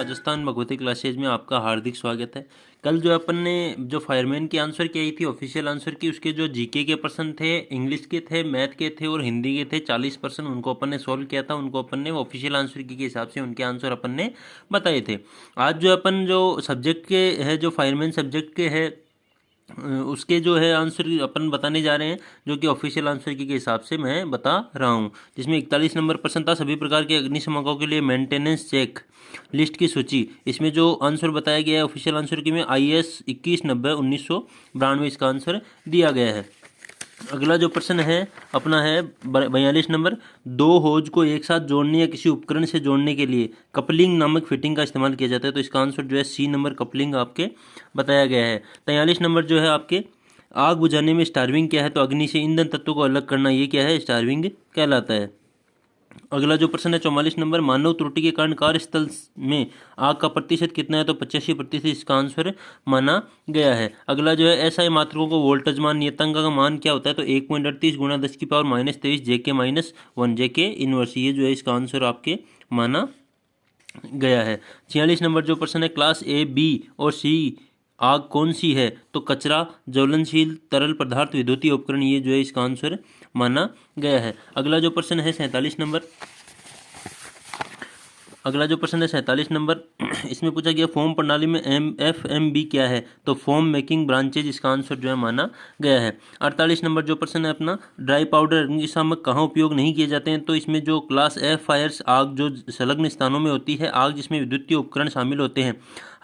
Rajasthan Bhagwati classes में आपका हार्दिक स्वागत है। कल जो अपन ने जो फायरमैन की आंसर की आई थी ऑफिशियल आंसर की, उसके जो जीके के प्रश्न थे, इंग्लिश के थे, मैथ के थे और हिंदी के थे 40%, उनको अपन ने सॉल्व किया था। उनको अपन ने ऑफिशियल आंसर की के हिसाब से उनके आंसर अपन ने बताए थे। आज जो अपन जो सब्जेक्ट के है, जो फायरमैन सब्जेक्ट के है, उसके जो है आंसर अपन बताने जा रहे हैं, जो कि ऑफिशियल आंसर की के हिसाब से मैं बता रहा हूं। जिसमें 41 नंबर प्रश्न था, सभी प्रकार के अग्निशामकों के लिए मेंटेनेंस चेक लिस्ट की सूची। इसमें जो आंसर बताया गया है ऑफिशियल आंसर की में IS 2190-1992 इसका आंसर दिया गया है। अगला जो प्रश्न है अपना है 42 नंबर। दो होज को एक साथ जोड़ने या किसी उपकरण से जोड़ने के लिए कपलिंग नामक फिटिंग का इस्तेमाल किया जाता है। तो इसका आंसर जो है C नंबर कपलिंग आपके बताया गया है। 43 नंबर जो है आपके आग बुझाने में स्टार्विंग क्या है? तो अग्नि से ईंधन तत्वों को अलग करना, ये क्या है? स्टार्विंग कहलाता है। अगला जो प्रश्न है 44 नंबर। मानव त्रुटि के कारण कार्यस्थल में आग का प्रतिशत कितना है? तो 85% इसका आंसर माना गया है। अगला जो है SI मात्रकों को वोल्टेज मान नियतांक का मान क्या होता है? तो 1.38 गुणा 10⁻⁻23 JK-1 JK इनवर्स, ये जो है इसका आंसर आपके माना गया है। 46 नंबर जो प्रश्न है, क्लास A, B और C आग कौन सी है? तो कचरा, ज्वलनशील तरल पदार्थ, विद्युतीय उपकरण, ये जो है इसका आंसर माना गया है। अगला जो प्रश्न है 47 नंबर। अगला जो प्रश्न है 47 नंबर, इसमें पूछा गया फॉर्म प्रणाली में FMB क्या है? तो फॉर्म मेकिंग ब्रांचेज, इसका आंसर जो है माना गया है। 48 नंबर जो प्रश्न है अपना, ड्राई पाउडर अग्निशामक कहाँ उपयोग नहीं किए जाते हैं? तो इसमें जो क्लास F फायर्स आग जो संलग्न स्थानों में होती है, आग जिसमें विद्युतीय उपकरण शामिल होते हैं,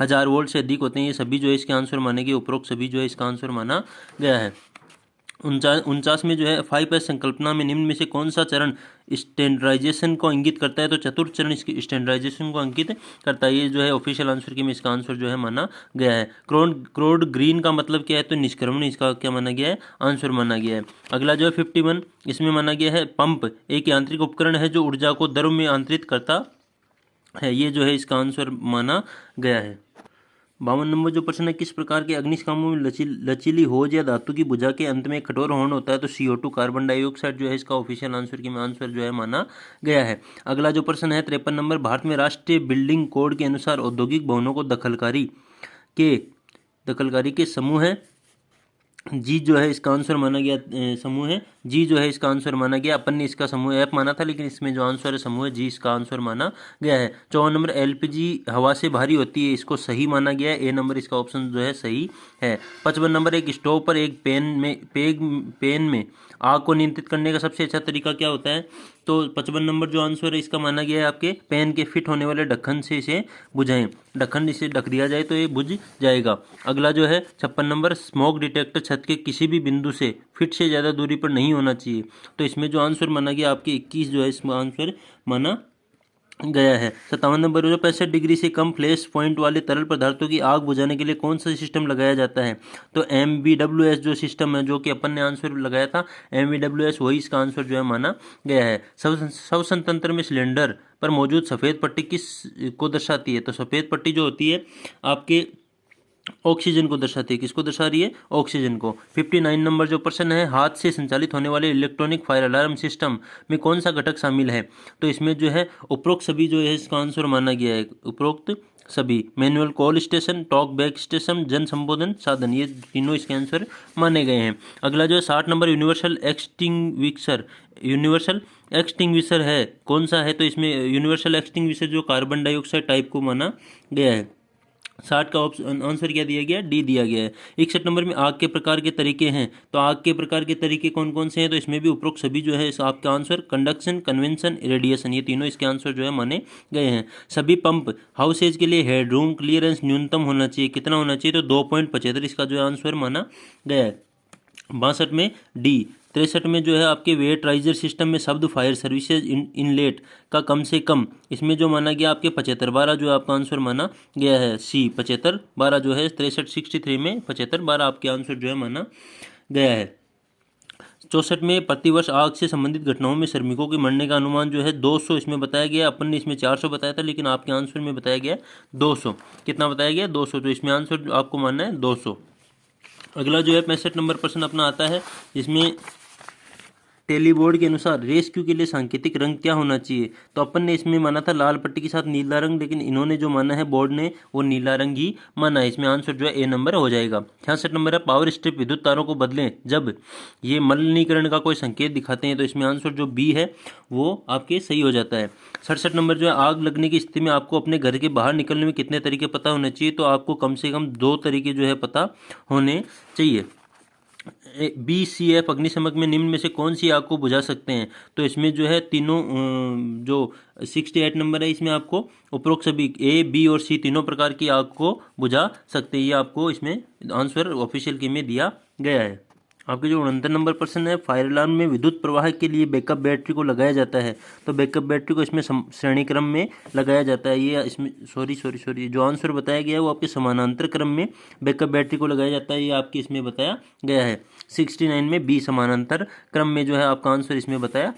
1000 वोल्ट से अधिक होते हैं, ये सभी जो है इसके आंसर माने गए। उपरोक्त सभी जो है इसका आंसर माना गया है। 49 में जो है 5S संकल्पना में निम्न में से कौन सा चरण स्टैंडर्डाइजेशन को इंगित करता है? तो चतुर्थ चरण इसकी स्टैंडर्डाइजेशन को अंकित करता है। ये जो है ऑफिशियल आंसर की में इसका आंसर जो है माना गया है। क्रोड ग्रीन का मतलब क्या है? तो निष्क्रमण, इसका क्या माना गया है? आंसर माना गया है। अगला जो है 51, इसमें माना गया है पंप एक यांत्रिक उपकरण है जो ऊर्जा को द्रव में आंतरित करता है, ये जो है इसका आंसर माना गया है। 52 नंबर जो प्रश्न है, किस प्रकार के अग्निशामकों में लचीली होज या धातु की भुजा के अंत में एक कठोर हॉर्न होता है? तो CO2 कार्बन डाइऑक्साइड जो है इसका ऑफिशियल आंसर की में आंसर जो है माना गया है। अगला जो प्रश्न है 53 नंबर, भारत में राष्ट्रीय बिल्डिंग कोड के अनुसार औद्योगिक भवनों को दखलकारी के समूह है। जी जो है इसका आंसर माना गया, समूह है जी जो है इसका आंसर माना गया। अपन ने इसका समूह ऐप माना था, लेकिन इसमें जो आंसर है समूह है जी, इसका आंसर माना गया है। 54 नंबर, LPG हवा से भारी होती है, इसको सही माना गया है। A नंबर इसका ऑप्शन जो है सही है। 55 नंबर, एक स्टोव पर एक पेन में आग को नियंत्रित करने का सबसे अच्छा तरीका क्या होता है? तो 55 नंबर जो आंसर है इसका माना गया है आपके पेन के फिट होने वाले ढक्कन से इसे बुझाएं, ढक्कन इसे ढक दिया जाए तो ये बुझ जाएगा। अगला जो है 56 नंबर, स्मोक डिटेक्टर छत के किसी भी बिंदु से फिट से ज़्यादा दूरी पर नहीं होना चाहिए। तो इसमें जो आंसर माना गया आपके 21 जो है इसमें आंसर माना गया है। 57 नंबर, जो 65 डिग्री से कम फ्लैश पॉइंट वाले तरल पदार्थों की आग बुझाने के लिए कौन सा सिस्टम लगाया जाता है? तो MBWS जो सिस्टम है, जो कि अपन ने आंसर लगाया था MBWS, वही इसका आंसर जो है माना गया है। श्वसन तंत्र में सिलेंडर पर मौजूद सफ़ेद पट्टी किस को दर्शाती है? तो सफ़ेद पट्टी जो होती है आपके ऑक्सीजन को दर्शाती है। किसको दर्शा रही है? ऑक्सीजन को। 59 नंबर जो प्रश्न है, हाथ से संचालित होने वाले इलेक्ट्रॉनिक फायर अलार्म सिस्टम में कौन सा घटक शामिल है? तो इसमें जो है उपरोक्त सभी जो है इसका आंसर माना गया है। उपरोक्त सभी, manual call station, talk back station, जन संबोधन साधन, ये तीनों इसके आंसर माने गए हैं। अगला जो है 60 नंबर, यूनिवर्सल एक्सटिंग्विशर है कौन सा है? तो इसमें यूनिवर्सल एक्सटिंग्विशर जो कार्बन डाइऑक्साइड टाइप को माना गया है। 60 का ऑप्शन आंसर क्या दिया गया? D दिया गया है। 61 नंबर में आग के प्रकार के तरीके हैं, तो आग के प्रकार के तरीके कौन कौन से हैं? तो इसमें भी उपरोक्त सभी जो है इस आपका आंसर कंडक्शन, कन्वेंशन, रेडिएशन, ये तीनों इसके आंसर जो है माने गए हैं। सभी पंप हाउसेज के लिए हेडरूम क्लियरेंस न्यूनतम होना चाहिए, कितना होना चाहिए? तो 2.75 इसका जो आंसर माना गया है। 62 में D। 63 में जो है आपके वेट राइजर सिस्टम में शब्द फायर सर्विसेज इनलेट का कम से कम, इसमें जो माना गया आपके 75 12 जो आपका आंसर माना गया है C 75 12 जो है 63 में 75 12 आपके आंसर जो है माना गया है। 64 में प्रतिवर्ष आग से संबंधित घटनाओं में श्रमिकों के मरने का अनुमान जो है 200 इसमें बताया गया। अपन ने इसमें 400 बताया था, लेकिन आपके आंसर में बताया गया 200। कितना बताया गया? 200। तो इसमें आंसर आपको मानना है 200। अगला जो है 65 नंबर प्रश्न अपना आता है, जिसमें टेली बोर्ड के अनुसार रेस्क्यू के लिए सांकेतिक रंग क्या होना चाहिए? तो अपन ने इसमें माना था लाल पट्टी के साथ नीला रंग, लेकिन इन्होंने जो माना है बोर्ड ने वो नीला रंग ही माना है। इसमें आंसर जो है ए नंबर हो जाएगा। 66 नंबर है पावर स्ट्रिप विद्युत तारों को बदलें जब ये मलिनीकरण का कोई संकेत दिखाते हैं। तो इसमें आंसर जो बी है वो आपके सही हो जाता है। 67 नंबर जो है आग लगने की स्थिति में आपको अपने घर के बाहर निकलने में कितने तरीके पता होने चाहिए? तो आपको कम से कम 2 तरीके जो है पता होने चाहिए। बी सी एफ अग्निशमक में निम्न में से कौन सी आग को बुझा सकते हैं? तो इसमें जो है तीनों जो 68 नंबर है इसमें आपको उपरोक्त सभी ए बी और सी तीनों प्रकार की आग को बुझा सकते हैं। ये आपको इसमें आंसर ऑफिशियल की में दिया गया है। आपके जो 69 नंबर प्रश्न है फायर अलार्म में विद्युत प्रवाह के लिए बैकअप बैटरी को लगाया जाता है। तो बैकअप बैटरी को इसमें श्रेणी क्रम में लगाया जाता है। ये इसमें सॉरी जो आंसर बताया गया है वो आपके समानांतर क्रम में बैकअप बैटरी को लगाया जाता है। ये आपके इसमें बताया गया है। 69 में बी समानांतर क्रम में जो है आपका आंसर इसमें बताया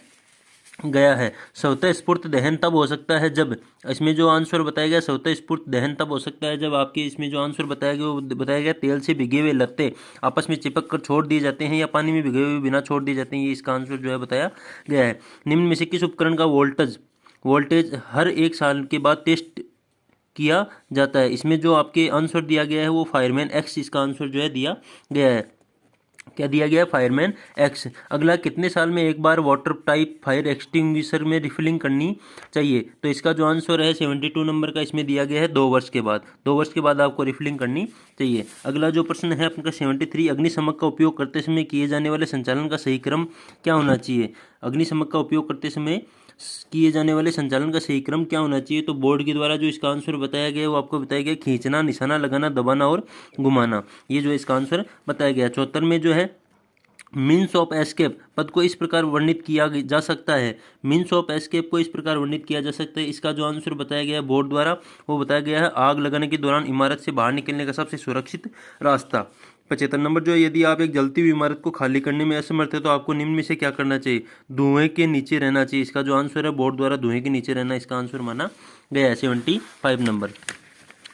गया है। स्वतः स्फूर्त दहन तब हो सकता है जब, इसमें जो आंसर बताया गया स्वतः स्फूर्त दहन तब हो सकता है जब आपके इसमें जो आंसर बताया गया वो बताया गया तेल से भिगे हुए लत्ते आपस में चिपक कर छोड़ दिए जाते हैं या पानी में भिगे हुए बिना छोड़ दिए जाते हैं। ये इसका आंसर जो है बताया गया है। निम्न में से किस उपकरण का वोल्टेज हर 1 साल के बाद टेस्ट किया जाता है? इसमें जो आपके आंसर दिया गया है वो फायरमैन एक्स इसका आंसर जो है दिया गया है। क्या दिया गया है? Fireman x. अगला, कितने साल में एक बार वाटर टाइप फायर एक्सटिंग्विशर में रिफिलिंग करनी चाहिए? तो इसका जो आंसर है 72 नंबर का इसमें दिया गया है 2 वर्ष के बाद। 2 वर्ष के बाद आपको रिफिलिंग करनी चाहिए। अगला जो प्रश्न है आपका 73 अग्निशमक का उपयोग करते समय किए जाने वाले संचालन का सही क्रम क्या होना चाहिए? अग्निशमक का उपयोग करते समय किए जाने वाले संचालन का सही क्रम क्या होना चाहिए? तो बोर्ड के द्वारा जो इसका आंसर बताया गया है वो आपको बताया गया खींचना, निशाना लगाना, दबाना और घुमाना। ये जो इसका आंसर बताया गया। 74 में जो है मीन्स ऑफ एस्केप पद को इस प्रकार वर्णित किया जा सकता है। मीन्स ऑफ एस्केप को इस प्रकार वर्णित किया जा सकता है। इसका जो आंसर बताया गया है बोर्ड द्वारा वो बताया गया है आग लगाने के दौरान इमारत से बाहर निकलने का सबसे सुरक्षित रास्ता। 75 नंबर जो है यदि आप एक जलती हुई इमारत को खाली करने में असमर्थ है तो आपको निम्न में से क्या करना चाहिए? धुएं के नीचे रहना चाहिए। इसका जो आंसर है बोर्ड द्वारा धुएं के नीचे रहना इसका आंसर माना गया है। 75 नंबर।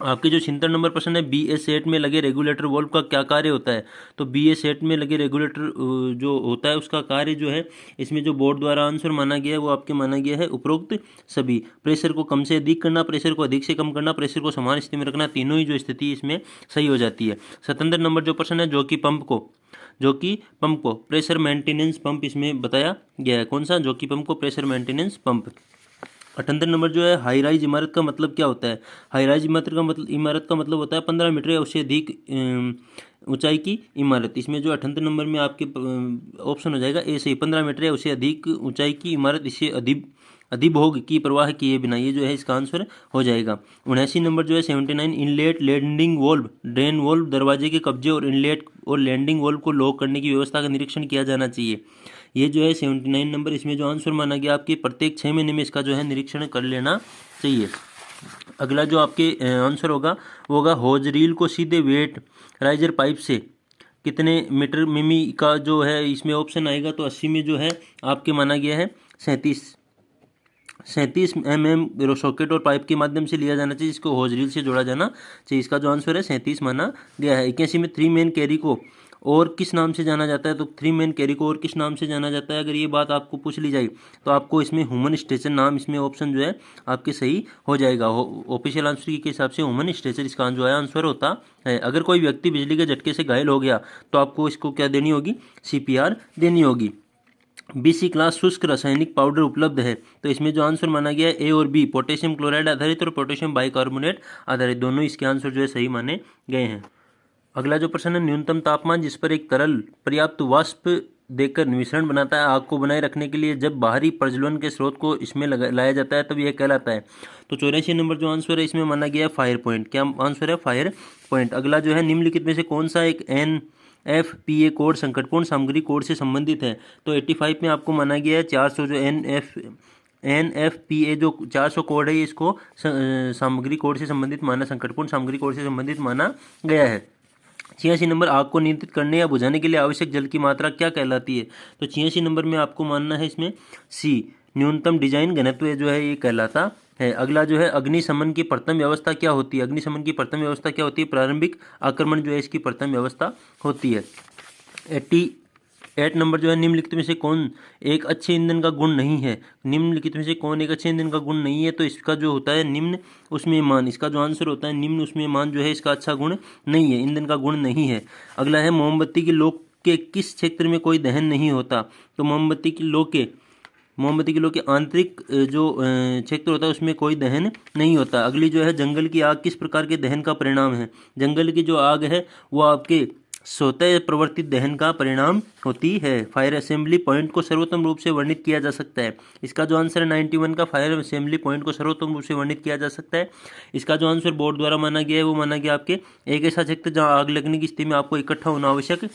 आपके जो 76 नंबर प्रश्न है बी ए सेट में लगे रेगुलेटर वॉल्व का क्या कार्य होता है? तो बी ए सेट में लगे रेगुलेटर जो होता है उसका कार्य जो है इसमें जो बोर्ड द्वारा आंसर माना गया है वो आपके माना गया है उपरोक्त सभी। प्रेशर को कम से अधिक करना, प्रेशर को अधिक से कम करना, प्रेशर को समान स्थिति में रखना, तीनों ही जो स्थिति इसमें सही हो जाती है। 77 नंबर जो प्रश्न है जो कि पंप को प्रेशर मेंटेनेंस पंप इसमें बताया गया है। कौन सा? जो कि पंप को प्रेशर मेंटेनेंस पंप। 78 नंबर जो है हाई राइज इमारत का मतलब क्या होता है? हाई राइज इमारत का मतलब होता है 15 मीटर या उससे अधिक ऊंचाई की इमारत। इसमें जो 78 नंबर में आपके ऑप्शन हो जाएगा ए सही, 15 मीटर या उससे अधिक ऊंचाई की इमारत इससे अधिभोग की प्रवाह किए बिना। ये जो है इसका आंसर हो जाएगा। 79 नंबर जो है 79 inlet landing valve drain valve दरवाजे के कब्जे और इनलेट और लैंडिंग वोल्व को लॉक करने की व्यवस्था का निरीक्षण किया जाना चाहिए। ये जो है 79 नंबर इसमें जो आंसर माना गया आपके प्रत्येक 6 महीने में इसका जो है निरीक्षण कर लेना चाहिए। अगला जो आपके आंसर होगा वो होगा होज रील को सीधे वेट राइजर पाइप से कितने मीटर मिमी का जो है इसमें ऑप्शन आएगा। तो 80 में जो है आपके माना गया है 37 mm सॉकेट और पाइप के माध्यम से लिया जाना चाहिए, जिसको होज रील से जोड़ा जाना चाहिए। इसका जो आंसर है 37 माना गया है। 81 में 3 मैन कैरी को और किस नाम से जाना जाता है? तो 3 मैन कैरी को और किस नाम से जाना जाता है? अगर ये बात आपको पूछ ली जाए तो आपको इसमें ह्यूमन स्ट्रेचर नाम इसमें ऑप्शन जो है आपके सही हो जाएगा। ऑफिशियल आंसर के हिसाब से ह्यूमन स्ट्रेचर इसका जो है आंसर होता है। अगर कोई व्यक्ति बिजली के झटके से घायल हो गया तो आपको इसको क्या देनी होगी? CPR देनी होगी। BC क्लास शुष्क रासायनिक पाउडर उपलब्ध है। तो इसमें जो आंसर माना गया है A और B पोटेशियम क्लोराइड आधारित और पोटेशियम बाइकार्बोनेट आधारित, दोनों इसके आंसर जो है सही माने गए हैं। अगला जो प्रश्न है न्यूनतम तापमान जिस पर एक तरल पर्याप्त वाष्प देकर मिश्रण बनाता है आग को बनाए रखने के लिए जब बाहरी प्रज्वलन के स्रोत को इसमें लाया जाता है तब यह कहलाता है। तो 84 नंबर जो आंसर है इसमें माना गया है फायर पॉइंट। क्या आंसर है? Fire point. अगला जो है निम्नलिखित में से कौन सा एक NFPA कोड संकटपूर्ण सामग्री कोड से संबंधित है? तो 85 में आपको माना गया है 400 जो NFPA जो 400 कोड है इसको सामग्री कोड से संबंधित माना, संकटपूर्ण सामग्री कोड से संबंधित माना गया है। 86 नंबर आग को नियंत्रित करने या बुझाने के लिए आवश्यक जल की मात्रा क्या कहलाती है? तो 86 नंबर में आपको मानना है इसमें C न्यूनतम डिजाइन घनत्व जो है ये कहलाता है। अगला जो है अग्निशमन की प्रथम व्यवस्था क्या होती है? अग्निशमन की प्रथम व्यवस्था क्या होती है? प्रारंभिक आक्रमण जो है इसकी प्रथम व्यवस्था होती है। 8 नंबर जो है निम्नलिखित में से कौन एक अच्छे ईंधन का गुण नहीं है। निम्नलिखित में से कौन एक अच्छे ईंधन का गुण नहीं है, तो इसका जो होता है निम्न उसमें मान, इसका जो आंसर होता है निम्न उसमें मान जो है इसका अच्छा गुण नहीं है, ईंधन का गुण नहीं है। अगला है मोमबत्ती की लौ के किस क्षेत्र में कोई दहन नहीं होता। तो मोमबत्ती की लौ के आंतरिक जो क्षेत्र होता है उसमें कोई दहन नहीं होता। अगली जो है जंगल की आग किस प्रकार के दहन का परिणाम है। जंगल की जो आग है वो आपके स्वतः प्रवर्तित दहन का परिणाम होती है। फायर असेंबली पॉइंट को सर्वोत्तम रूप से वर्णित किया जा सकता है। इसका जो आंसर है 91 का फायर असेंबली पॉइंट को सर्वोत्तम रूप से वर्णित किया जा सकता है। इसका जो आंसर बोर्ड द्वारा माना गया है वो माना गया आपके एक ऐसा क्षेत्र जहां आग लगने की स्थिति में आपको इकट्ठा होना आवश्यक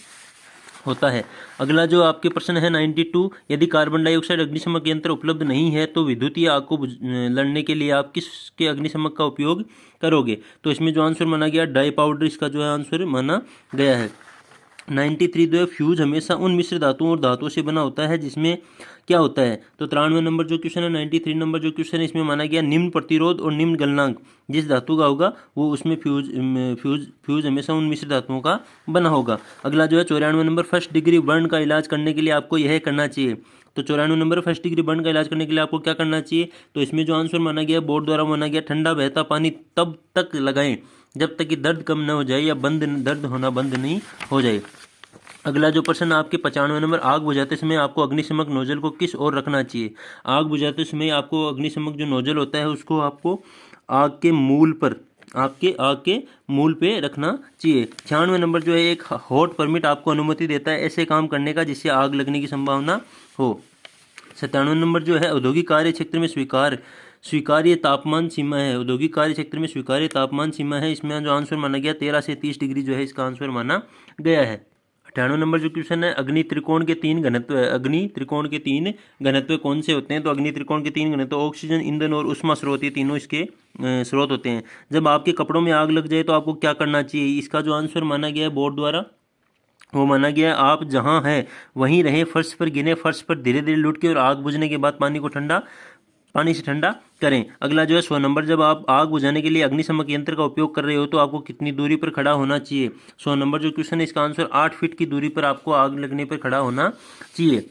होता है। अगला जो आपके प्रश्न है 92, यदि कार्बन डाइऑक्साइड अग्निशमक यंत्र उपलब्ध नहीं है तो विद्युतीय आग को लड़ने के लिए आप किसके अग्निशमक का उपयोग करोगे। तो इसमें जो आंसर माना गया डाई पाउडर, इसका जो है आंसर माना गया है। 93 जो है फ्यूज हमेशा उन मिश्र धातुओं और धातुओं से बना होता है जिसमें क्या होता है। तो 93 नंबर जो क्वेश्चन है, 93 नंबर जो क्वेश्चन है इसमें माना गया निम्न प्रतिरोध और निम्न गलनांक जिस धातु का होगा वो उसमें फ्यूज हमेशा उन मिश्र धातुओं का बना होगा। अगला जो है 94 नंबर फर्स्ट डिग्री बर्न का इलाज करने के लिए आपको यह करना चाहिए। तो 94 नंबर फर्स्ट डिग्री बर्न का इलाज करने के लिए आपको क्या करना चाहिए। तो इसमें जो आंसर माना गया बोर्ड द्वारा माना गया ठंडा बहता पानी तब तक लगाएं जब तक कि दर्द कम न हो जाए या दर्द होना बंद नहीं हो जाए। अगला जो प्रश्न आपके 95 नंबर, आग बुझाते समय आपको अग्निशमक नोजल को किस ओर रखना चाहिए। आग बुझाते समय आपको अग्निशमक जो नोजल होता है उसको आपको आग के मूल पे रखना चाहिए। 96 नंबर जो है एक हॉट परमिट आपको अनुमति देता है ऐसे काम करने का जिससे आग लगने की संभावना हो। 97 नंबर जो है औद्योगिक कार्य क्षेत्र में स्वीकार्य तापमान सीमा है। औद्योगिक कार्य क्षेत्र में स्वीकार्य तापमान सीमा है, इसमें जो आंसर माना गया 13 से 30 डिग्री जो है इसका आंसर माना गया है। 98 नंबर जो क्वेश्चन है अग्नि त्रिकोण के 3 घनत्व कौन से होते हैं। तो अग्नि त्रिकोण के 3 घनत्व ऑक्सीजन, ईंधन और ऊष्मा स्रोत, ये तीनों इसके स्रोत होते हैं। जब आपके कपड़ों में आग लग जाए तो आपको क्या करना चाहिए। इसका जो आंसर माना गया है बोर्ड द्वारा वो माना गया आप जहां हैं वहीं रहें, फर्श पर गिने, फर्श पर धीरे धीरे लुढ़के और आग बुझने के बाद पानी से ठंडा करें। अगला जो है 100 नंबर, जब आप आग बुझाने के लिए अग्निशमक यंत्र का उपयोग कर रहे हो तो आपको कितनी दूरी पर खड़ा होना चाहिए। 100 नंबर जो क्वेश्चन है इसका आंसर 8 फीट की दूरी पर आपको आग लगने पर खड़ा होना चाहिए।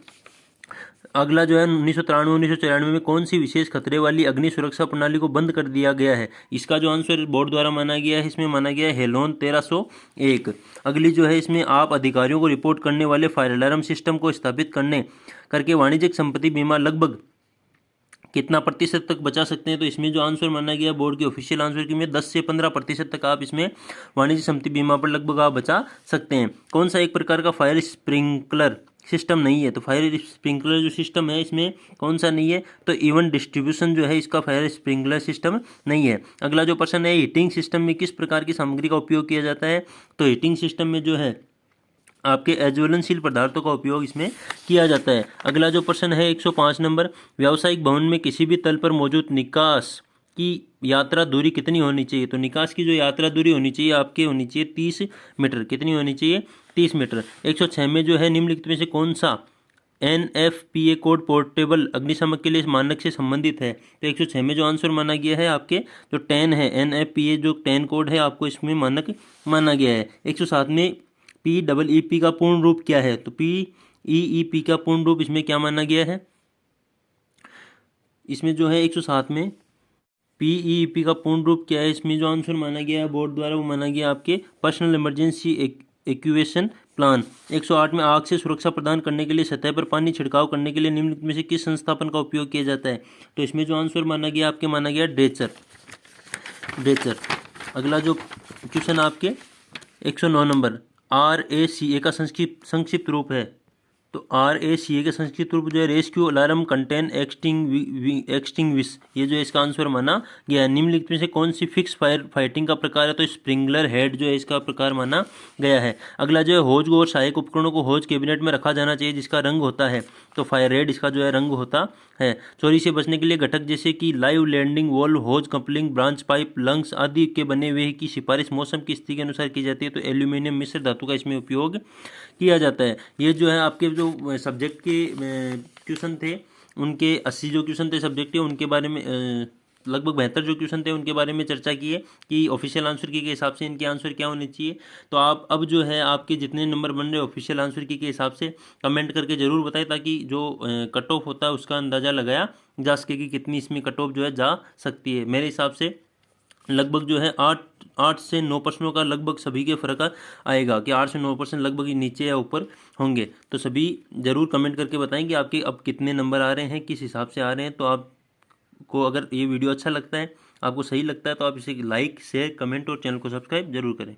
अगला जो है 1993-1994 में कौन सी विशेष खतरे वाली अग्नि सुरक्षा प्रणाली को बंद कर दिया गया है। इसका जो आंसर बोर्ड द्वारा माना गया है इसमें माना गया है हेलोन 1301। अगली जो है इसमें आप अधिकारियों को रिपोर्ट करने वाले फायर अलार्म सिस्टम को स्थापित करके वाणिज्यिक संपत्ति बीमा लगभग कितना प्रतिशत तक बचा सकते हैं। तो इसमें जो आंसर माना गया बोर्ड के ऑफिशियल आंसर की में 10 से 15% तक आप इसमें वाणिज्यिक संपत्ति बीमा पर लगभग आप बचा सकते हैं। कौन सा एक प्रकार का फायर स्प्रिंकलर सिस्टम नहीं है। तो फायर स्प्रिंकलर जो सिस्टम है इसमें कौन सा नहीं है। तो इवन डिस्ट्रीब्यूशन जो है इसका फायर स्प्रिंकलर सिस्टम नहीं है। अगला जो प्रश्न है हीटिंग सिस्टम में किस प्रकार की सामग्री का उपयोग किया जाता है। तो हीटिंग सिस्टम में जो है आपके अज्वलनशील पदार्थों का उपयोग इसमें किया जाता है। अगला जो प्रश्न है 105 नंबर, व्यावसायिक भवन में किसी भी तल पर मौजूद निकास की यात्रा दूरी कितनी होनी चाहिए। तो निकास की जो यात्रा दूरी होनी चाहिए आपके होनी चाहिए 30 मीटर। कितनी होनी चाहिए 30 मीटर। 106 में जो है निम्नलिखित में से कौन सा NFPA कोड पोर्टेबल अग्निशमक के लिए मानक से संबंधित है। तो 106 में जो आंसर माना गया है आपके जो 10 है NFPA जो 10 कोड है आपको इसमें मानक माना गया है। 107 में PEEP का पूर्ण रूप क्या है। तो PEEP का पूर्ण रूप इसमें क्या माना गया है। इसमें जो है 107 में PEEP का पूर्ण रूप क्या है, इसमें जो आंसर माना गया है बोर्ड द्वारा वो माना गया आपके पर्सनल इमरजेंसी इवैक्यूएशन प्लान। 108 में आग से सुरक्षा प्रदान करने के लिए सतह पर पानी छिड़काव करने के लिए निम्नलिखित में से किस संस्थापन का उपयोग किया जाता है। तो इसमें जो आंसर माना गया आपके माना गया ड्रेचर। अगला जो क्वेश्चन आपके 109 नंबर, RACA का संक्षिप्त रूप है। तो RACA का संक्षिप्त रूप जो है रेस्क्यू अलार्म कंटेन एक्सटिंग्विश, ये जो है इसका आंसर माना गया है। निम्नलिखित में से कौन सी फिक्स फाइटिंग का प्रकार है। तो स्प्रिंगलर हेड जो है इसका प्रकार माना गया है। अगला जो है होज और सहायक उपकरणों को होज कैबिनेट में रखा जाना चाहिए जिसका रंग होता है। तो फायर रेड इसका जो है रंग होता है। चोरी से बचने के लिए घटक जैसे कि लाइव लैंडिंग वॉल्व, होज कपलिंग, ब्रांच पाइप, लंग्स आदि के बने हुए की सिफारिश मौसम की स्थिति के अनुसार की जाती है। तो एल्यूमिनियम मिश्र धातु का इसमें उपयोग किया जाता है। ये जो है आपके जो सब्जेक्ट के क्वेश्चन थे उनके 80 जो क्वेश्चन थे सब्जेक्ट के उनके बारे में लगभग 72 जो क्वेश्चन थे उनके बारे में चर्चा की है कि ऑफिशियल आंसर की के हिसाब से इनके आंसर क्या होने चाहिए। तो आप अब जो है आपके जितने नंबर बन रहे ऑफिशियल आंसर की के हिसाब से कमेंट करके ज़रूर बताएं, ताकि जो कट ऑफ होता है उसका अंदाज़ा लगाया जा सके कि कितनी इसमें कट ऑफ जो है जा सकती है। मेरे हिसाब से लगभग जो है 8 से 9% का लगभग सभी के फ़र्क आएगा कि 8 से 9% लगभग ही नीचे या ऊपर होंगे। तो सभी ज़रूर कमेंट करके बताएं कि आपके अब कितने नंबर आ रहे हैं, किस हिसाब से आ रहे हैं। तो आपको अगर ये वीडियो अच्छा लगता है, आपको सही लगता है, तो आप इसे लाइक शेयर कमेंट और चैनल को सब्सक्राइब जरूर करें।